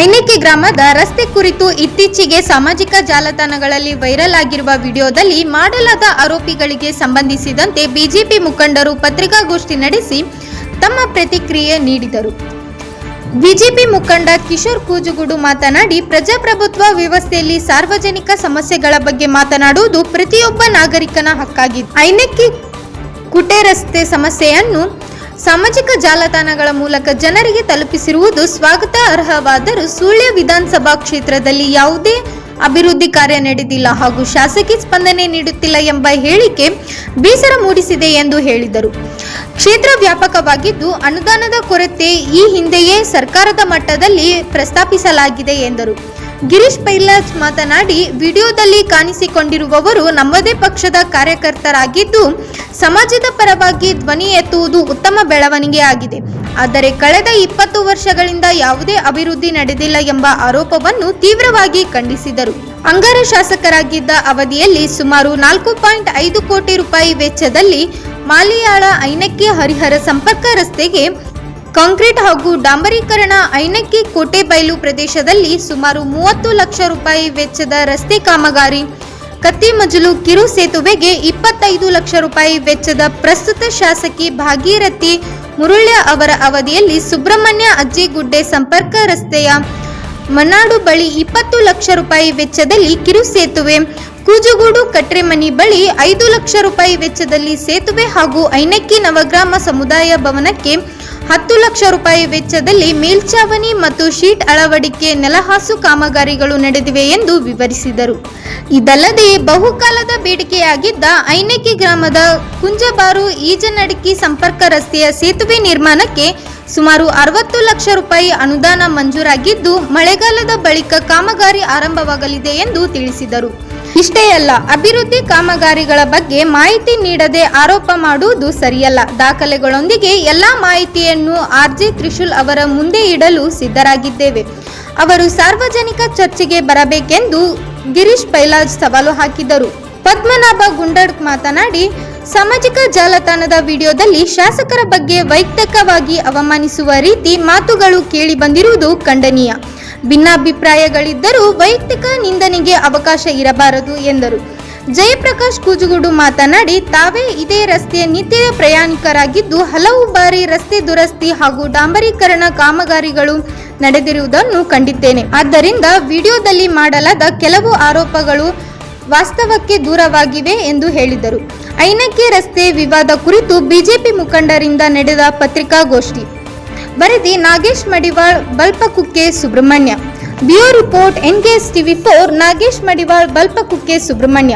ಐನಕ್ಕಿ ಗ್ರಾಮದ ರಸ್ತೆ ಕುರಿತು ಇತ್ತೀಚೆಗೆ ಸಾಮಾಜಿಕ ಜಾಲತಾಣಗಳಲ್ಲಿ ವೈರಲ್ ಆಗಿರುವ ವಿಡಿಯೋದಲ್ಲಿ ಮಾಡಲಾದ ಆರೋಪಗಳಿಗೆ ಸಂಬಂಧಿಸಿದಂತೆ ಬಿಜೆಪಿ ಮುಖಂಡರು ಪತ್ರಿಕಾಗೋಷ್ಠಿ ನಡೆಸಿ ತಮ್ಮ ಪ್ರತಿಕ್ರಿಯೆ ನೀಡಿದರು. ಬಿಜೆಪಿ ಮುಖಂಡ ಕಿಶೋರ್ ಕೂಜುಗುಡು ಮಾತನಾಡಿ, ಪ್ರಜಾಪ್ರಭುತ್ವ ವ್ಯವಸ್ಥೆಯಲ್ಲಿ ಸಾರ್ವಜನಿಕ ಸಮಸ್ಯೆಗಳ ಬಗ್ಗೆ ಮಾತನಾಡುವುದು ಪ್ರತಿಯೊಬ್ಬ ನಾಗರಿಕನ ಹಕ್ಕಾಗಿದೆ. ಐನಕ್ಕಿ ಕುಟೆ ರಸ್ತೆ ಸಮಸ್ಯೆಯನ್ನು ಸಾಮಾಜಿಕ ಜಾಲತಾಣಗಳ ಮೂಲಕ ಜನರಿಗೆ ತಲುಪಿಸಿರುವುದು ಸ್ವಾಗತ ಅರ್ಹವಾದರೂ ಸುಳ್ಯ ವಿಧಾನಸಭಾ ಕ್ಷೇತ್ರದಲ್ಲಿ ಯಾವುದೇ ಅಭಿವೃದ್ಧಿ ಕಾರ್ಯ ನಡೆದಿಲ್ಲ ಹಾಗೂ ಶಾಸಕಿ ಸ್ಪಂದನೆ ನೀಡುತ್ತಿಲ್ಲ ಎಂಬ ಹೇಳಿಕೆ ಬೇಸರ ಮೂಡಿಸಿದೆ ಎಂದು ಹೇಳಿದರು. ಕ್ಷೇತ್ರ ವ್ಯಾಪಕವಾಗಿದ್ದು ಅನುದಾನದ ಕೊರತೆ ಈ ಹಿಂದೆಯೇ ಸರ್ಕಾರದ ಮಟ್ಟದಲ್ಲಿ ಪ್ರಸ್ತಾಪಿಸಲಾಗಿದೆ ಎಂದರು. ಗಿರೀಶ್ ಪೈಲಾಜ್ ಮಾತನಾಡಿ, ವಿಡಿಯೋದಲ್ಲಿ ಕಾಣಿಸಿಕೊಂಡಿರುವವರು ನಮ್ಮದೇ ಪಕ್ಷದ ಕಾರ್ಯಕರ್ತರಾಗಿದ್ದು ಸಮಾಜದ ಪರವಾಗಿ ಧ್ವನಿ ಎತ್ತುವುದು ಉತ್ತಮ ಬೆಳವಣಿಗೆ ಆಗಿದೆ. ಆದರೆ ಕಳೆದ 20 ವರ್ಷಗಳಿಂದ ಯಾವುದೇ ಅಭಿವೃದ್ಧಿ ನಡೆದಿಲ್ಲ ಎಂಬ ಆರೋಪವನ್ನು ತೀವ್ರವಾಗಿ ಖಂಡಿಸಿದರು. ಅಂಗಾರ ಶಾಸಕರಾಗಿದ್ದ ಅವಧಿಯಲ್ಲಿ ಸುಮಾರು 4.5 ಕೋಟಿ ರೂಪಾಯಿ ವೆಚ್ಚದಲ್ಲಿ ಮಾಲಿಯಾಳ ಐನಕ್ಕಿ ಹರಿಹರ ಸಂಪರ್ಕ ರಸ್ತೆಗೆ ಕಾಂಕ್ರೀಟ್ ಹಾಗೂ ಡಾಂಬರೀಕರಣ, ಐನಕ್ಕಿ ಕೋಟೆಬೈಲು ಪ್ರದೇಶದಲ್ಲಿ ಸುಮಾರು 30 ಲಕ್ಷ ರೂಪಾಯಿ ವೆಚ್ಚದ ರಸ್ತೆ ಕಾಮಗಾರಿ, ಕತ್ತಿಮಜಲು ಕಿರು ಸೇತುವೆಗೆ 25 ಲಕ್ಷ ರೂಪಾಯಿ ವೆಚ್ಚದ ಪ್ರಸ್ತುತ ಶಾಸಕಿ ಭಾಗೀರಥಿ ಮುರುಳ್ಯ ಅವರ ಅವಧಿಯಲ್ಲಿ ಸುಬ್ರಹ್ಮಣ್ಯ ಅಜ್ಜಿಗುಡ್ಡೆ ಸಂಪರ್ಕ ರಸ್ತೆಯ ಮನಾಡು ಬಳಿ 20 ಲಕ್ಷ ರೂಪಾಯಿ ವೆಚ್ಚದಲ್ಲಿ ಕಿರು ಸೇತುವೆ, ಕೂಜುಗೂಡು ಕಟ್ರೆಮನಿ ಬಳಿ 5 ಲಕ್ಷ ರೂಪಾಯಿ ವೆಚ್ಚದಲ್ಲಿ ಸೇತುವೆ ಹಾಗೂ ಐನಕ್ಕಿ ನವಗ್ರಾಮ ಸಮುದಾಯ ಭವನಕ್ಕೆ 10 ಲಕ್ಷ ರೂಪಾಯಿ ವೆಚ್ಚದಲ್ಲಿ ಮೇಲ್ಛಾವಣಿ ಮತ್ತು ಶೀಟ್ ಅಳವಡಿಕೆ, ನೆಲಹಾಸು ಕಾಮಗಾರಿಗಳು ನಡೆದಿವೆ ಎಂದು ವಿವರಿಸಿದರು. ಇದಲ್ಲದೆ ಬಹುಕಾಲದ ಬೇಡಿಕೆಯಾಗಿದ್ದ ಐನಕ್ಕಿ ಗ್ರಾಮದ ಕುಂಜಬಾರು ಈಜನಡಕಿ ಸಂಪರ್ಕ ರಸ್ತೆಯ ಸೇತುವೆ ನಿರ್ಮಾಣಕ್ಕೆ ಸುಮಾರು 60 ಲಕ್ಷ ರೂಪಾಯಿ ಅನುದಾನ ಮಂಜೂರಾಗಿದ್ದು ಮಳೆಗಾಲದ ಬಳಿಕ ಕಾಮಗಾರಿ ಆರಂಭವಾಗಲಿದೆ ಎಂದು ತಿಳಿಸಿದರು. ಇಷ್ಟೇ ಅಲ್ಲ, ಅಭಿವೃದ್ಧಿ ಕಾಮಗಾರಿಗಳ ಬಗ್ಗೆ ಮಾಹಿತಿ ನೀಡದೆ ಆರೋಪ ಮಾಡುವುದು ಸರಿಯಲ್ಲ. ದಾಖಲೆಗಳೊಂದಿಗೆ ಎಲ್ಲಾ ಮಾಹಿತಿಯನ್ನು ಆರ್ಜೆ ತ್ರಿಶೂಲ್ ಅವರ ಮುಂದೆ ಇಡಲು ಸಿದ್ಧರಾಗಿದ್ದೇವೆ. ಅವರು ಸಾರ್ವಜನಿಕ ಚರ್ಚೆಗೆ ಬರಬೇಕೆಂದು ಗಿರೀಶ್ ಪೈಲಾಜ್ ಸವಾಲು ಹಾಕಿದರು. ಪದ್ಮನಾಭ ಗುಂಡಡ್ ಮಾತನಾಡಿ, ಸಾಮಾಜಿಕ ಜಾಲತಾಣದ ವಿಡಿಯೋದಲ್ಲಿ ಶಾಸಕರ ಬಗ್ಗೆ ವೈಯಕ್ತಿಕವಾಗಿ ಅವಮಾನಿಸುವ ರೀತಿ ಮಾತುಗಳು ಕೇಳಿ ಬಂದಿರುವುದು ಖಂಡನೀಯ. ಭಿನ್ನಾಭಿಪ್ರಾಯಗಳಿದ್ದರೂ ವೈಯಕ್ತಿಕ ನಿಂದನೆಗೆ ಅವಕಾಶ ಇರಬಾರದು ಎಂದರು. ಜಯಪ್ರಕಾಶ್ ಕೂಜುಗುಡು ಮಾತನಾಡಿ, ತಾವೇ ಇದೇ ರಸ್ತೆಯ ನಿತ್ಯ ಪ್ರಯಾಣಿಕರಾಗಿದ್ದು ಹಲವು ಬಾರಿ ರಸ್ತೆ ದುರಸ್ತಿ ಹಾಗೂ ಡಾಂಬರೀಕರಣ ಕಾಮಗಾರಿಗಳು ನಡೆದಿರುವುದನ್ನು ಕಂಡಿದ್ದೇನೆ. ಆದ್ದರಿಂದ ವಿಡಿಯೋದಲ್ಲಿ ಮಾಡಲಾದ ಕೆಲವು ಆರೋಪಗಳು ವಾಸ್ತವಕ್ಕೆ ದೂರವಾಗಿವೆ ಎಂದು ಹೇಳಿದರು. ಐನಕ್ಕಿ ರಸ್ತೆ ವಿವಾದ ಕುರಿತು ಬಿಜೆಪಿ ಮುಖಂಡರಿಂದ ನಡೆದ ಪತ್ರಿಕಾಗೋಷ್ಠಿ. ವರದಿ Nagesh Madival, Balpakukke, Subrahmanya. Bureau report, NKS TV4. Nagesh Madival, Balpakukke, Subrahmanya.